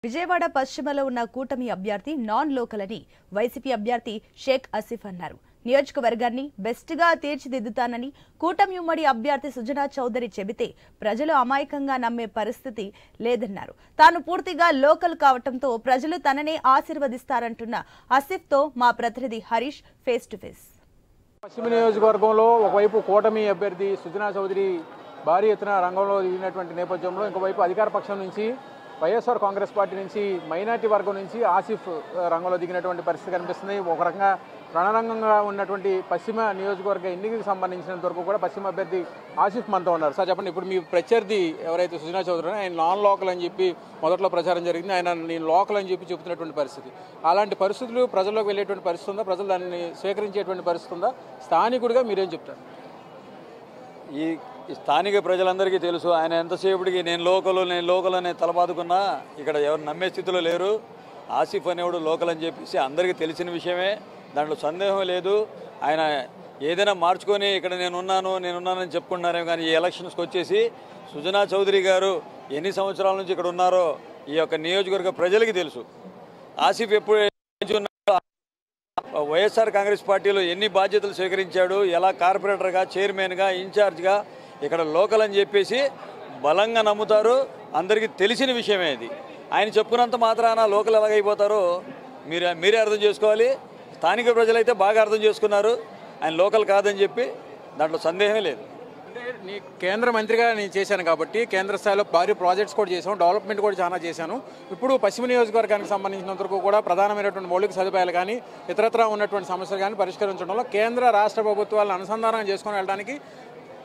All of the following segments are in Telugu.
విజయవాడ పశ్చిమలో ఉన్న కూటమి అభ్యర్థి నాన్ లోకల్ అని వైసీపీ అభ్యర్థి షేక్ ఆసిఫ్ అన్నారు. నియోజకవర్గాన్ని బెస్ట్ గా తీర్చిదిద్దుతానని కూటమి ఉమ్మడి అభ్యర్థి సుజనా చౌదరి చెబితే ప్రజలు అమాయకంగా నమ్మే పరిస్థితి లేదన్నారు. తాను పూర్తిగా లోకల్ కావటంతో ప్రజలు తననే ఆశీర్వదిస్తారంటున్న ఆసిఫ్ తో మా ప్రతినిధి హరీష్ ఫేస్ టు ఫేస్. పశ్చిమ నియోజకవర్గంలో ఒకవైపు కూటమి అభ్యర్థి సుజనా చౌదరి భారీ ఎత్తున రంగంలో దిగినటువంటి నేపథ్యంలో ఇంకోవైపు అధికార పక్షం నుంచి వైఎస్ఆర్ కాంగ్రెస్ పార్టీ నుంచి మైనార్టీ వర్గం నుంచి ఆసిఫ్ రంగంలో దిగినటువంటి పరిస్థితి కనిపిస్తుంది. ఒక రకంగా రణరంగంగా ఉన్నటువంటి పశ్చిమ నియోజకవర్గ ఎన్నికలకు సంబంధించినంత వరకు కూడా పశ్చిమ అభ్యర్థి ఆసిఫ్ మనతో ఉన్నారు. సార్ చెప్పండి, ఇప్పుడు మీ ప్రత్యర్థి ఎవరైతే సుజనా చౌదరి ఆయన నాన్ లోకల్ అని చెప్పి మొదట్లో ప్రచారం జరిగింది, ఆయన నేను లోకల్ అని చెప్పి చెబుతున్నటువంటి పరిస్థితి, అలాంటి పరిస్థితులు ప్రజల్లోకి వెళ్ళేటువంటి పరిస్థితి ఉందా? ప్రజలు దాన్ని స్వీకరించేటువంటి పరిస్థితి ఉందా? స్థానికుడిగా మీరేం చెప్తారు? ఈ స్థానిక ప్రజలందరికీ తెలుసు ఆయన ఎంతసేపటికి నేను లోకల్ అనే తలబాదుకున్నా ఇక్కడ ఎవరు నమ్మే స్థితిలో లేరు. ఆసిఫ్ అనేవాడు లోకల్ అని చెప్పేసి అందరికీ తెలిసిన విషయమే, దాంట్లో సందేహం లేదు. ఆయన ఏదైనా మార్చుకొని ఇక్కడ నేనున్నానని చెప్పుకుంటున్నారేమో, కానీ ఈ ఎలక్షన్స్కి వచ్చేసి సుజనా చౌదరి గారు ఎన్ని సంవత్సరాల నుంచి ఇక్కడ ఉన్నారో ఈ యొక్క నియోజకవర్గ ప్రజలకి తెలుసు. ఆసిఫ్ ఎప్పుడు వైఎస్ఆర్ కాంగ్రెస్ పార్టీలో ఎన్ని బాధ్యతలు స్వీకరించాడు, ఎలా కార్పొరేటర్గా, చైర్మన్గా, ఇన్ఛార్జ్గా ఇక్కడ లోకల్ అని చెప్పేసి బలంగా నమ్ముతారు. అందరికీ తెలిసిన విషయమే ఇది. ఆయన చెప్పుకున్నంత మాత్రాన లోకల్ ఎలాగైపోతారో మీరే అర్థం చేసుకోవాలి. స్థానిక ప్రజలైతే బాగా అర్థం చేసుకున్నారు ఆయన లోకల్ కాదని చెప్పి, దాంట్లో సందేహమే లేదు. అంటే నీ కేంద్ర మంత్రిగా నేను చేశాను కాబట్టి కేంద్ర స్థాయిలో భారీ ప్రాజెక్ట్స్ కూడా చేశాను, డెవలప్మెంట్ కూడా చాలా చేశాను. ఇప్పుడు పశ్చిమ నియోజకవర్గానికి సంబంధించినంత వరకు కూడా ప్రధానమైనటువంటి మౌలిక సదుపాయాలు కానీ ఇతరత్రా ఉన్నటువంటి సమస్యలు కానీ పరిష్కరించడంలో కేంద్ర రాష్ట్ర ప్రభుత్వాలను అనుసంధానం చేసుకొని వెళ్ళడానికి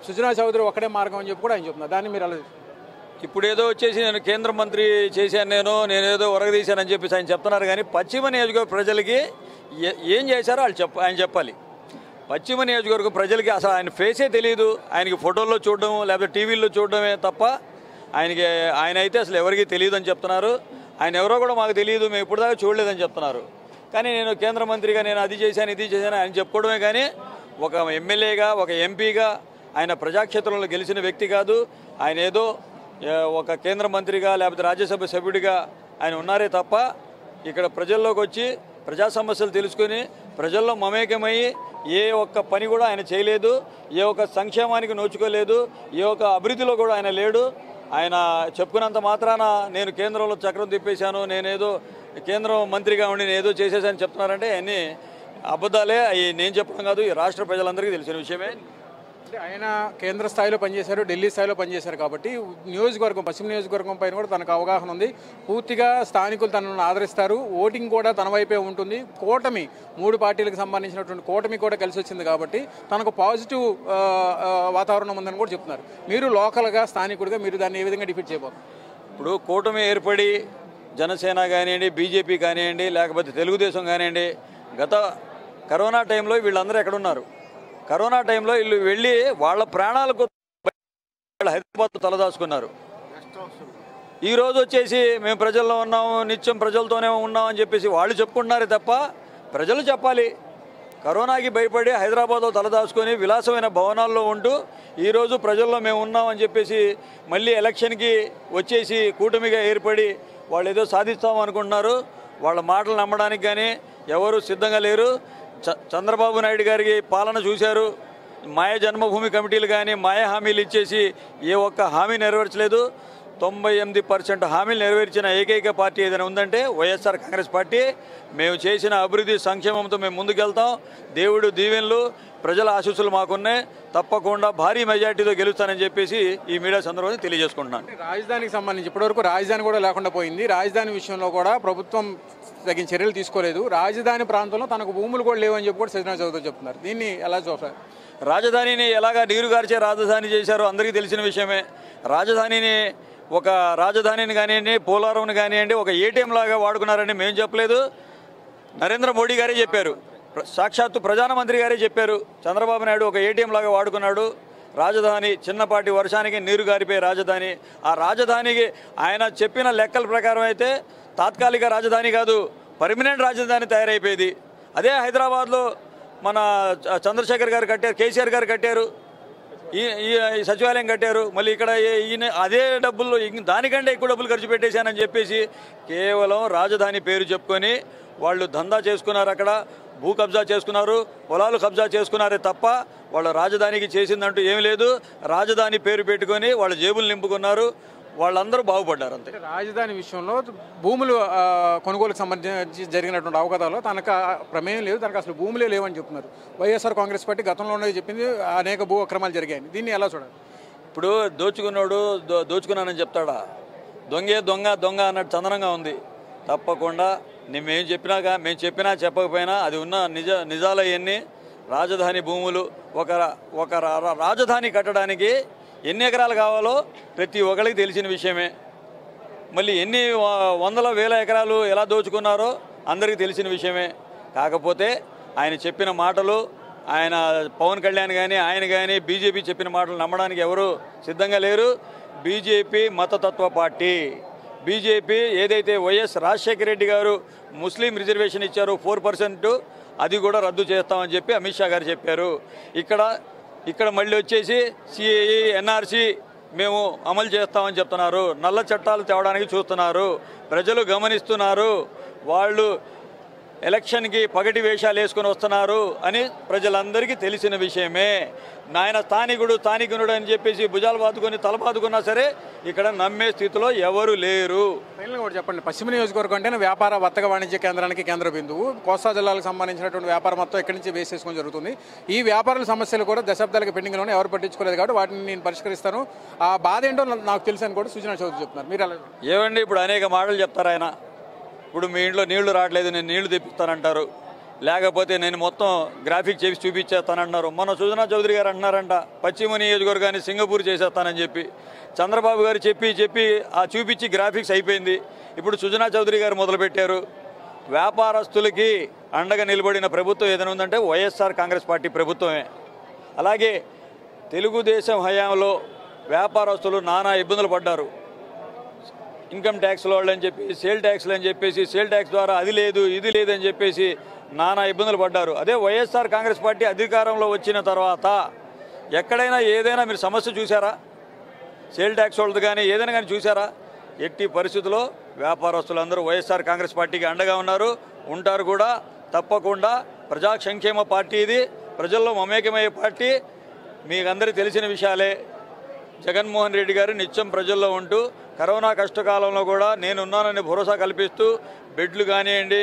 సుజనా చౌదరి ఒక్కడే మార్గం అని చెప్పి కూడా ఆయన చెప్తున్నారు. దాన్ని మీరు అలా ఇప్పుడేదో వచ్చేసి నేను కేంద్ర మంత్రి చేశాను, నేనేదో ఒరగదీశానని చెప్పేసి ఆయన చెప్తున్నారు. కానీ పశ్చిమ నియోజకవర్గ ప్రజలకి ఏం చేశారో ఆయన చెప్పాలి. పశ్చిమ నియోజకవర్గ ప్రజలకి అసలు ఆయన ఫేసే తెలియదు. ఆయనకి ఫోటోల్లో చూడడం లేకపోతే టీవీల్లో చూడడమే తప్ప ఆయన అయితే అసలు ఎవరికీ తెలియదు అని చెప్తున్నారు. ఆయన ఎవరో కూడా మాకు తెలియదు, మేము ఇప్పుడు దాకా చూడలేదని చెప్తున్నారు. కానీ నేను కేంద్ర మంత్రిగా నేను అది చేశాను ఇది చేశాను ఆయన చెప్పుకోవడమే, కానీ ఒక ఎమ్మెల్యేగా ఒక ఎంపీగా ఆయన ప్రజాక్షేత్రంలో గెలిచిన వ్యక్తి కాదు. ఆయన ఏదో ఒక కేంద్ర మంత్రిగా లేకపోతే రాజ్యసభ సభ్యుడిగా ఆయన ఉన్నారే తప్ప ఇక్కడ ప్రజల్లోకి వచ్చి ప్రజా సమస్యలు తెలుసుకొని ప్రజల్లో మమేకమయ్యి ఏ ఒక్క పని కూడా ఆయన చేయలేదు, ఏ ఒక్క సంక్షేమానికి నోచుకోలేదు, ఏ ఒక్క అభివృద్ధిలో కూడా ఆయన లేడు. ఆయన చెప్పుకున్నంత మాత్రాన నేను కేంద్రంలో చక్రం తిప్పేశాను, నేనేదో కేంద్రం మంత్రిగా ఉండి నేనేదో చేసేసాను చెప్తున్నారంటే అన్నీ అబద్ధాలే. అవి నేను చెప్పడం కాదు, ఈ రాష్ట్ర ప్రజలందరికీ తెలిసిన విషయమే. అంటే ఆయన కేంద్ర స్థాయిలో పనిచేశారు, ఢిల్లీ స్థాయిలో పనిచేశారు కాబట్టి నియోజకవర్గం పశ్చిమ నియోజకవర్గం పైన కూడా తనకు అవగాహన ఉంది. పూర్తిగా స్థానికులు తనను ఆదరిస్తారు, ఓటింగ్ కూడా తన వైపే ఉంటుంది. కూటమి 3 పార్టీలకు సంబంధించినటువంటి కూటమి కూడా కలిసి వచ్చింది కాబట్టి తనకు పాజిటివ్ వాతావరణం ఉందని కూడా చెప్తున్నారు. మీరు లోకల్గా స్థానికుడిగా మీరు దాన్ని ఏ విధంగా డిఫీట్ చేయబోతున్నారు? ఇప్పుడు కూటమి ఏర్పడి జనసేన కానివ్వండి, బీజేపీ కానివ్వండి, లేకపోతే తెలుగుదేశం కానివ్వండి, గత కరోనా టైంలో వీళ్ళందరూ ఎక్కడున్నారు? కరోనా టైంలో వీళ్ళు వెళ్ళి వాళ్ళ ప్రాణాలకు హైదరాబాద్ తలదాచుకున్నారు. ఈరోజు వచ్చేసి మేము ప్రజల్లో ఉన్నాము, నిత్యం ప్రజలతోనే ఉన్నాం అని చెప్పేసి వాళ్ళు చెప్పుకుంటున్నారే తప్ప ప్రజలు చెప్పాలి. కరోనాకి భయపడి హైదరాబాద్లో తలదాచుకొని విలాసమైన భవనాల్లో ఉంటూ ఈరోజు ప్రజల్లో మేము ఉన్నామని చెప్పేసి మళ్ళీ ఎలక్షన్కి వచ్చేసి కూటమిగా ఏర్పడి వాళ్ళు ఏదో సాధిస్తాం అనుకుంటున్నారు. వాళ్ళ మాటలు నమ్మడానికి కానీ ఎవరు సిద్ధంగా లేరు. చంద్రబాబు నాయుడు గారికి పాలన చూశారు. మాయ జన్మభూమి కమిటీలు కానీ మాయ హామీలు ఇచ్చేసి ఏ ఒక్క హామీ నెరవేర్చలేదు. 98% హామీలు నెరవేర్చిన ఏకైక పార్టీ ఏదైనా ఉందంటే వైఎస్ఆర్ కాంగ్రెస్ పార్టీ. మేము చేసిన అభివృద్ధి సంక్షేమంతో మేము ముందుకెళ్తాం. దేవుడు దీవెనలు ప్రజల ఆశీస్సులు మాకున్నాయి. తప్పకుండా భారీ మెజార్టీతో గెలుస్తానని చెప్పేసి ఈ మీడియా సందర్భంగా తెలియజేసుకుంటున్నాను. రాజధానికి సంబంధించి ఇప్పటివరకు రాజధాని కూడా లేకుండా పోయింది. రాజధాని విషయంలో కూడా ప్రభుత్వం తగిన చర్యలు తీసుకోలేదు. రాజధాని ప్రాంతంలో తనకు భూములు కూడా లేవని చెప్పి కూడా సుజనా చౌదరి చెప్తున్నారు. దీన్ని ఎలా చూస్తారు? రాజధానిని ఎలాగా నీరుగార్చే రాజధాని చేశారో అందరికీ తెలిసిన విషయమే. ఒక రాజధానిని కానివ్వండి, పోలవరంని కానివ్వండి ఒక ఏటీఎం లాగా వాడుకున్నారని మేము చెప్పలేదు, నరేంద్ర మోడీ గారే చెప్పారు. సాక్షాత్తు ప్రధానమంత్రి గారే చెప్పారు. చంద్రబాబు నాయుడు ఒక ఏటీఎం లాగా వాడుకున్నాడు రాజధాని. చిన్నపాటి వర్షానికి నీరు గారిపోయే రాజధాని. ఆ రాజధానికి ఆయన చెప్పిన లెక్కల ప్రకారం అయితే తాత్కాలిక రాజధాని కాదు, పర్మనెంట్ రాజధాని తయారైపోయేది. అదే హైదరాబాద్లో మన చంద్రశేఖర్ గారు కట్టారు, కేసీఆర్ గారు కట్టారు. ఈ సచివాలయం కట్టారు, మళ్ళీ ఇక్కడ ఈయన అదే డబ్బులు దానికంటే ఎక్కువ డబ్బులు ఖర్చు పెట్టేశానని చెప్పేసి కేవలం రాజధాని పేరు చెప్పుకొని వాళ్ళు దందా చేసుకున్నారు, అక్కడ భూ కబ్జా చేసుకున్నారు, పొలాలు కబ్జా చేసుకున్నారే తప్ప వాళ్ళు రాజధానికి చేసిందంటూ ఏమీ లేదు. రాజధాని పేరు పెట్టుకొని వాళ్ళ జేబులు నింపుకున్నారు, వాళ్ళందరూ బాగుపడ్డారు అంతే. రాజధాని విషయంలో భూములు కొనుగోలుకు సంబంధించి జరిగినటువంటి అవకాశాలు తనకు ప్రమేయం లేదు, తనకు అసలు భూములే లేవని చెప్తున్నారు. వైఎస్ఆర్ కాంగ్రెస్ పార్టీ గతంలోనే చెప్పింది అనేక భూ అక్రమాలు జరిగాయని. దీన్ని ఎలా చూడాలి? ఇప్పుడు దోచుకున్నాడు దోచుకున్నానని చెప్తాడా? దొంగే దొంగ దొంగ అన్నట్టు చందనంగా ఉంది. తప్పకుండా మేము చెప్పినా చెప్పకపోయినా అది ఉన్న నిజాలు అవన్నీ. రాజధాని భూములు ఒక రాజధాని కట్టడానికి ఎన్ని ఎకరాలు కావాలో ప్రతి ఒక్కరికి తెలిసిన విషయమే. మళ్ళీ ఎన్ని వందల వేల ఎకరాలు ఎలా దోచుకున్నారో అందరికీ తెలిసిన విషయమే. కాకపోతే ఆయన చెప్పిన మాటలు, ఆయన పవన్ కళ్యాణ్ కానీ ఆయన కానీ బీజేపీ చెప్పిన మాటలు నమ్మడానికి ఎవరు సిద్ధంగా లేరు. బీజేపీ మతతత్వ పార్టీ. బీజేపీ ఏదైతే వైఎస్ రాజశేఖర రెడ్డి గారు ముస్లిం రిజర్వేషన్ ఇచ్చారో 4%, అది కూడా రద్దు చేస్తామని చెప్పి అమిత్ షా గారు చెప్పారు. ఇక్కడ మళ్ళీ వచ్చేసి సిఏఏ ఎన్ఆర్సీ మేము అమలు చేస్తామని చెప్తున్నారు. నల్ల చట్టాలు తేవడానికి చూస్తున్నారు. ప్రజలు గమనిస్తున్నారు. వాళ్ళు ఎలక్షన్కి పగటి వేషాలు వేసుకొని వస్తున్నారు అని ప్రజలందరికీ తెలిసిన విషయమే. నాయన స్థానికుడు అని చెప్పేసి భుజాలు బాదుకొని తల బాదుకున్నా సరే ఇక్కడ నమ్మే స్థితిలో ఎవరు లేరు. ఫైనల్గా కూడా చెప్పండి, పశ్చిమ నియోజకవర్గం అంటే వ్యాపార వర్తక వాణిజ్య కేంద్రానికి కేంద్ర బిందువు. కోస్తా జిల్లాలకు సంబంధించినటువంటి వ్యాపారం మొత్తం ఇక్కడి నుంచి బేస్ చేసుకొని జరుగుతుంది. ఈ వ్యాపారుల సమస్యలు కూడా దశాబ్దాలకు పెండింగ్లోనే ఎవరు పట్టించుకోలేదు కాబట్టి వాటిని నేను పరిష్కరిస్తాను. ఆ బాధ ఏంటో నాకు తెలుసు అని కూడా సుజనా చౌదరి చెప్తున్నారు. మీరు అలా ఏమండి? ఇప్పుడు అనేక మాటలు చెప్తారు ఆయన. ఇప్పుడు మీ ఇంట్లో నీళ్లు రావట్లేదు, నేను నీళ్లు తెప్పిస్తానంటారు. లేకపోతే నేను మొత్తం గ్రాఫిక్ చేసి చూపించేస్తానంటున్నారు. మొన్న సుజనా చౌదరి గారు అంటున్నారంట పశ్చిమ నియోజకవర్గాన్ని సింగపూర్ చేసేస్తానని చెప్పి. చంద్రబాబు గారు చెప్పి ఆ చూపించి గ్రాఫిక్స్ అయిపోయింది. ఇప్పుడు సుజనా చౌదరి గారు మొదలుపెట్టారు. వ్యాపారస్తులకి అండగా నిలబడిన ప్రభుత్వం ఏదైనా ఉందంటే వైఎస్ఆర్ కాంగ్రెస్ పార్టీ ప్రభుత్వమే. అలాగే తెలుగుదేశం హయాంలో వ్యాపారస్తులు నానా ఇబ్బందులు పడ్డారు. ఇన్కమ్ ట్యాక్స్లో వాళ్ళని చెప్పి సేల్ ట్యాక్స్లు అని చెప్పేసి సేల్ ట్యాక్స్ ద్వారా అది లేదు ఇది లేదని చెప్పేసి నానా ఇబ్బందులు పడ్డారు. అదే వైఎస్ఆర్ కాంగ్రెస్ పార్టీ అధికారంలో వచ్చిన తర్వాత ఎక్కడైనా ఏదైనా మీరు సమస్య చూసారా? సేల్ ట్యాక్స్ వాళ్ళది కానీ ఏదైనా కానీ చూసారా? ఎట్టి పరిస్థితుల్లో వ్యాపారస్తులందరూ వైఎస్ఆర్ కాంగ్రెస్ పార్టీకి అండగా ఉన్నారు, ఉంటారు కూడా. తప్పకుండా ప్రజా సంక్షేమ పార్టీ ఇది, ప్రజల్లో మమేకమయ్యే పార్టీ. మీకు అందరికీ తెలిసిన విషయాలే. జగన్మోహన్ రెడ్డి గారు నిత్యం ప్రజల్లో ఉంటూ కరోనా కష్టకాలంలో కూడా నేనున్నానని భరోసా కల్పిస్తూ బెడ్లు కానివ్వండి,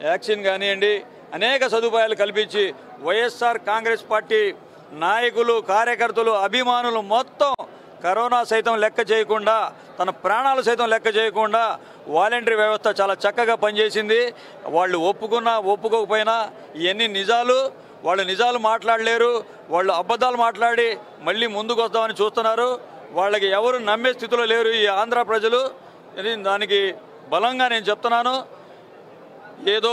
వ్యాక్సిన్ కానివ్వండి, అనేక సదుపాయాలు కల్పించి వైఎస్ఆర్ కాంగ్రెస్ పార్టీ నాయకులు, కార్యకర్తలు, అభిమానులు మొత్తం కరోనా సైతం లెక్క చేయకుండా, తన ప్రాణాలు సైతం లెక్క చేయకుండా వాలంటరీ వ్యవస్థ చాలా చక్కగా పనిచేసింది. వాళ్ళు ఒప్పుకున్నా ఒప్పుకోకపోయినా ఇవన్నీ నిజాలు. వాళ్ళు నిజాలు మాట్లాడలేరు, వాళ్ళు అబద్ధాలు మాట్లాడి మళ్ళీ ముందుకు వస్తామని చూస్తున్నారు. వాళ్ళకి ఎవరు నమ్మే స్థితిలో లేరు ఈ ఆంధ్ర ప్రజలు. దానికి బలంగా నేను చెప్తున్నాను. ఏదో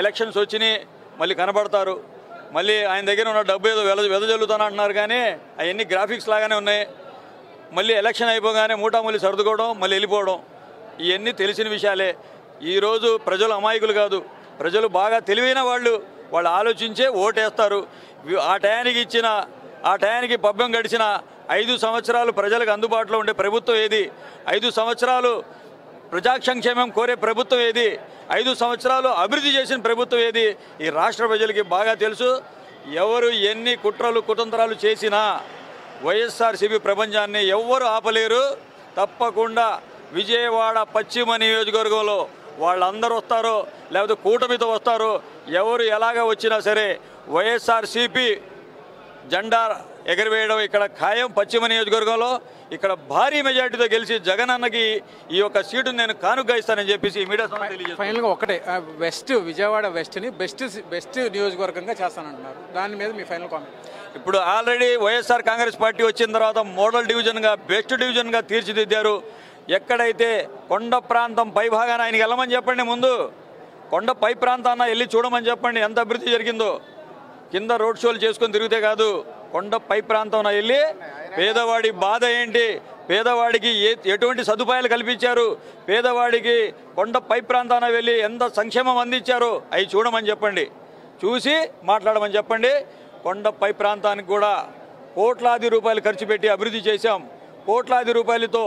ఎలక్షన్స్ వచ్చినాయి మళ్ళీ కనబడతారు, మళ్ళీ ఆయన దగ్గర ఉన్న డబ్బు ఏదో వెదజల్లుతాను అంటున్నారు, కానీ అవన్నీ గ్రాఫిక్స్ లాగానే ఉన్నాయి. మళ్ళీ ఎలక్షన్ అయిపోగానే మూటామూలి సర్దుకోవడం, మళ్ళీ వెళ్ళిపోవడం, ఇవన్నీ తెలిసిన విషయాలే. ఈరోజు ప్రజలు అమాయకులు కాదు, ప్రజలు బాగా తెలివైన వాళ్ళు ఆలోచించే ఓటేస్తారు. ఆ టయానికి పబ్బం గడిచిన 5 సంవత్సరాలు ప్రజలకు అందుబాటులో ఉండే ప్రభుత్వం ఏది? 5 సంవత్సరాలు ప్రజా సంక్షేమం కోరే ప్రభుత్వం ఏది? 5 సంవత్సరాలు అభివృద్ధి చేసిన ప్రభుత్వం ఏది? ఈ రాష్ట్ర ప్రజలకి బాగా తెలుసు. ఎవరు ఎన్ని కుట్రలు కుతంత్రాలు చేసినా వైఎస్ఆర్సీపీ ప్రపంచాన్ని ఎవ్వరు ఆపలేరు. తప్పకుండా విజయవాడ పశ్చిమ నియోజకవర్గంలో వాళ్ళందరూ వస్తారో లేకపోతే కూటమితో వస్తారో, ఎవరు ఎలాగ వచ్చినా సరే వైఎస్ఆర్సీపీ జెండా ఎగరవేయడం ఇక్కడ ఖాయం. పశ్చిమ నియోజకవర్గంలో ఇక్కడ భారీ మెజార్టీతో గెలిచి జగన్ అన్నకి ఈ యొక్క సీటును నేను కానుగ్గా ఇస్తానని చెప్పేసి ఈ మీడియా సంస్థ తెలియజేస్తాను. ఫైనల్గా ఒకటే, విజయవాడ వెస్ట్ని బెస్ట్ నియోజకవర్గంగా చేస్తానంటున్నారు. దాని మీద మీ ఫైనల్ కామెంట్? ఇప్పుడు ఆల్రెడీ వైఎస్ఆర్ కాంగ్రెస్ పార్టీ వచ్చిన తర్వాత మోడల్ డివిజన్గా, బెస్ట్ డివిజన్గా తీర్చిదిద్దారు. ఎక్కడైతే కొండ ప్రాంతం పై భాగాన ఆయనకి వెళ్ళమని చెప్పండి. ముందు కొండ పై ప్రాంతాన్న వెళ్ళి చూడమని చెప్పండి ఎంత అభివృద్ధి జరిగిందో. కింద రోడ్ షోలు చేసుకొని తిరిగితే కాదు, కొండ పై ప్రాంతం వెళ్ళి పేదవాడి బాధ ఏంటి, పేదవాడికి ఎటువంటి సదుపాయాలు కల్పించారు, పేదవాడికి కొండ పై ప్రాంతాన వెళ్ళి ఎంత సంక్షేమం అందించారో అవి చూడమని చెప్పండి, చూసి మాట్లాడమని చెప్పండి. కొండ పై ప్రాంతానికి కూడా కోట్లాది రూపాయలు ఖర్చు పెట్టి అభివృద్ధి చేశాం, కోట్లాది రూపాయలతో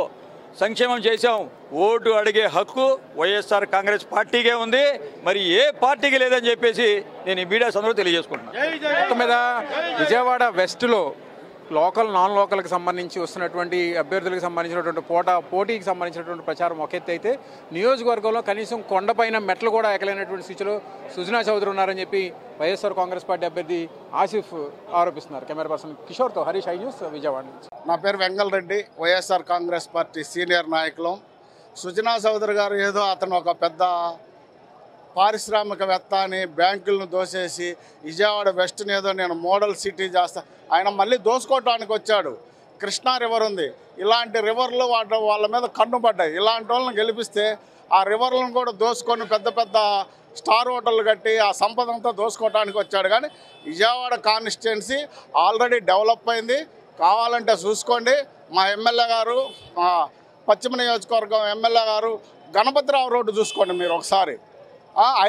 సంక్షేమం చేశాం. ఓటు అడిగే హక్కు వైఎస్ఆర్ కాంగ్రెస్ పార్టీకే ఉంది, మరి ఏ పార్టీకి లేదని చెప్పేసి నేను ఈ మీడియా సందర్భంగా తెలియజేసుకుంటున్నాను. మొత్తం మీద విజయవాడ వెస్ట్లో లోకల్ నాన్ లోకల్కి సంబంధించి వస్తున్నటువంటి అభ్యర్థులకు సంబంధించినటువంటి పోటీకి సంబంధించినటువంటి ప్రచారం ఒక ఎత్తు అయితే, నియోజకవర్గంలో కనీసం కొండపైన మెట్లు కూడా ఎక్కలేనటువంటి స్థితిలో సుజనా చౌదరి ఉన్నారని చెప్పి వైఎస్ఆర్ కాంగ్రెస్ పార్టీ అభ్యర్థి ఆసిఫ్ ఆరోపిస్తున్నారు. కెమెరా పర్సన్ కిషోర్తో హరీష్, ఐ న్యూస్, విజయవాడ నుంచి. నా పేరు Vengala Reddy, YSR Congress party senior నాయకులు. సుజనా చౌదరి గారు ఏదో అతను ఒక పెద్ద పారిశ్రామికవేత్త అని బ్యాంకులను దోసేసి విజయవాడ వెస్ట్ని ఏదో నేను మోడల్ సిటీ చేస్తా, ఆయన మళ్ళీ దోసుకోవటానికి వచ్చాడు. కృష్ణా రివర్ ఉంది, ఇలాంటి రివర్లు వాళ్ళ మీద కన్నుపడ్డాయి. ఇలాంటి వాళ్ళని గెలిపిస్తే ఆ రివర్లను కూడా దోసుకొని పెద్ద పెద్ద స్టార్ హోటళ్ళు కట్టి ఆ సంపద అంతా దోసుకోవటానికి వచ్చాడు. కానీ విజయవాడ కాన్స్టిట్యున్సీ ఆల్రెడీ డెవలప్ అయింది, కావాలంటే చూసుకోండి. మా ఎమ్మెల్యే గారు, మా పశ్చిమ నియోజకవర్గం ఎమ్మెల్యే గారు గణపతిరావు రోడ్డు చూసుకోండి మీరు ఒకసారి.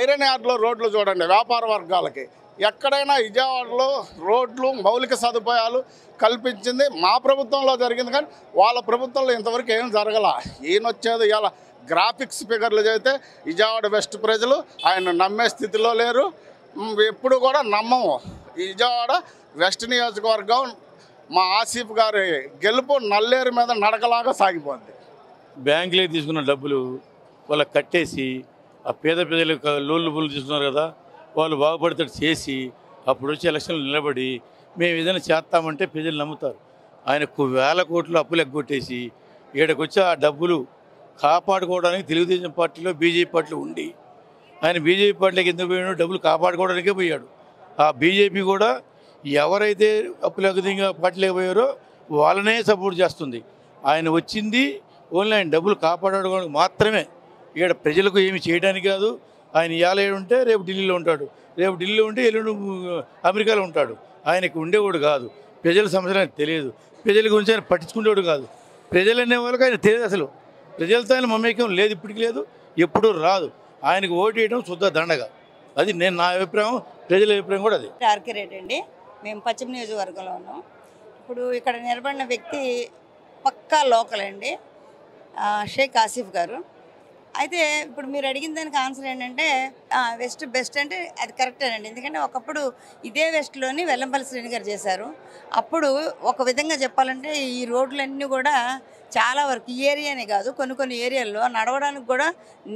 ఐరన్ యార్డ్లో రోడ్లు చూడండి, వ్యాపార వర్గాలకి. ఎక్కడైనా విజయవాడలో రోడ్లు మౌలిక సదుపాయాలు కల్పించింది మా ప్రభుత్వంలో జరిగింది, కానీ వాళ్ళ ప్రభుత్వంలో ఇంతవరకు ఏం జరగల. ఈయన వచ్చేది ఇలా గ్రాఫిక్స్ ఫిగర్లు చదివితే విజయవాడ వెస్ట్ ప్రజలు ఆయన నమ్మే స్థితిలో లేరు, ఎప్పుడు కూడా నమ్మము. విజయవాడ వెస్ట్ నియోజకవర్గం మా ఆసిఫ్ గారి గెలుపు నల్లేరు మీద నడకలాగా సాగిపోద్ది. బ్యాంకులే తీసుకున్న డబ్బులు వాళ్ళకి కట్టేసి ఆ పేద ప్రజలకు లోన్లు బుల్లు తీసుకున్నారు కదా, వాళ్ళు బాగుపడతాడు చేసి అప్పుడు వచ్చి ఎలక్షన్లు నిలబడి మేము ఏదైనా చేస్తామంటే ప్రజలు నమ్ముతారు. ఆయనకు వేల కోట్లు అప్పులు ఎగ్గొట్టేసి ఈడకొచ్చి ఆ డబ్బులు కాపాడుకోవడానికి తెలుగుదేశం పార్టీలో బీజేపీ పార్టీలో ఉండి ఆయన బీజేపీ పార్టీలోకి ఎందుకు పోయాడు, డబ్బులు కాపాడుకోవడానికే పోయాడు. ఆ బీజేపీ కూడా ఎవరైతే అప్పులెగ్గదిగా పార్టీలోకి పోయారో వాళ్ళనే సపోర్ట్ చేస్తుంది. ఆయన వచ్చింది ఓన్లీ ఆయన డబ్బులు కాపాడుకోవడానికి మాత్రమే, ఇక్కడ ప్రజలకు ఏమి చేయడానికి కాదు. ఆయన ఇవాళ ఉంటే రేపు ఢిల్లీలో ఉంటాడు, రేపు ఢిల్లీలో ఉంటే ఎల్లుండి అమెరికాలో ఉంటాడు. ఆయనకు ఉండేవాడు కాదు, ప్రజల సమస్యలు ఆయనకు తెలియదు, ప్రజల గురించి ఆయన పట్టించుకునేవాడు కాదు. ప్రజలు అనే వాళ్ళకి ఆయన తెలియదు, అసలు ప్రజలతో ఆయన మమేకం లేదు, ఇప్పటికి లేదు, ఎప్పుడూ రాదు. ఆయనకు ఓటు వేయడం శుద్ధ దండగా. అది నేను నా అభిప్రాయం, ప్రజల అభిప్రాయం కూడా అది. ఆర్కే రెడ్డి అండి, మేము పశ్చిమ నియోజకవర్గంలో ఉన్నాం. ఇప్పుడు ఇక్కడ నిలబడిన వ్యక్తి పక్కా లోకల్ అండి, షేక్ ఆసిఫ్ గారు. అయితే ఇప్పుడు మీరు అడిగిన దానికి ఆన్సర్ ఏంటంటే వెస్ట్ బెస్ట్ అంటే అది కరెక్టేనండి. ఎందుకంటే ఒకప్పుడు ఇదే వెస్ట్లోని వెల్లంపల్లి శ్రేణి గారు చేశారు. అప్పుడు ఒక విధంగా చెప్పాలంటే ఈ రోడ్లన్నీ కూడా చాలా వరకు ఈ ఏరియానే కాదు, కొన్ని ఏరియాల్లో నడవడానికి కూడా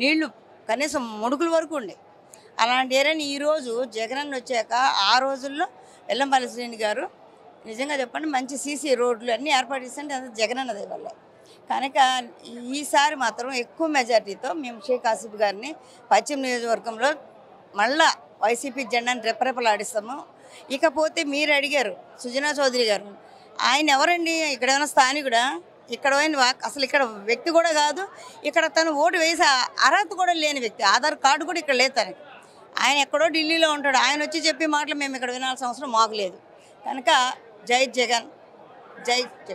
నీళ్లు కనీసం ముడుకుల వరకు ఉండే అలాంటి ఏరియాని ఈరోజు జగనన్న వచ్చాక ఆ రోజుల్లో వెల్లంపల్లి శ్రేణి గారు నిజంగా చెప్పండి మంచి సీసీ రోడ్లు అన్నీ ఏర్పాటు చేస్తుంటే అది జగనన్న దయ కనుక ఈసారి మాత్రం ఎక్కువ మెజార్టీతో మేము షేక్ ఆసిఫ్ గారిని పశ్చిమ నియోజకవర్గంలో మళ్ళా వైసీపీ జెండాని రెపరెపలాడిస్తాము. ఇకపోతే మీరు అడిగారు సుజనా చౌదరి గారు, ఆయన ఎవరండి? ఇక్కడ ఏమైనా స్థానికుడా? ఇక్కడ అసలు ఇక్కడ వ్యక్తి కూడా కాదు, ఇక్కడ తను ఓటు వేసే అర్హత కూడా లేని వ్యక్తి, ఆధార్ కార్డు కూడా ఇక్కడ లేదు తనకి. ఆయన ఎక్కడో ఢిల్లీలో ఉంటాడు, ఆయన వచ్చి చెప్పే మాటలు మేము ఇక్కడ వినాల్సిన అవసరం మాకు లేదు. కనుక జై జగన్, జై జగన్.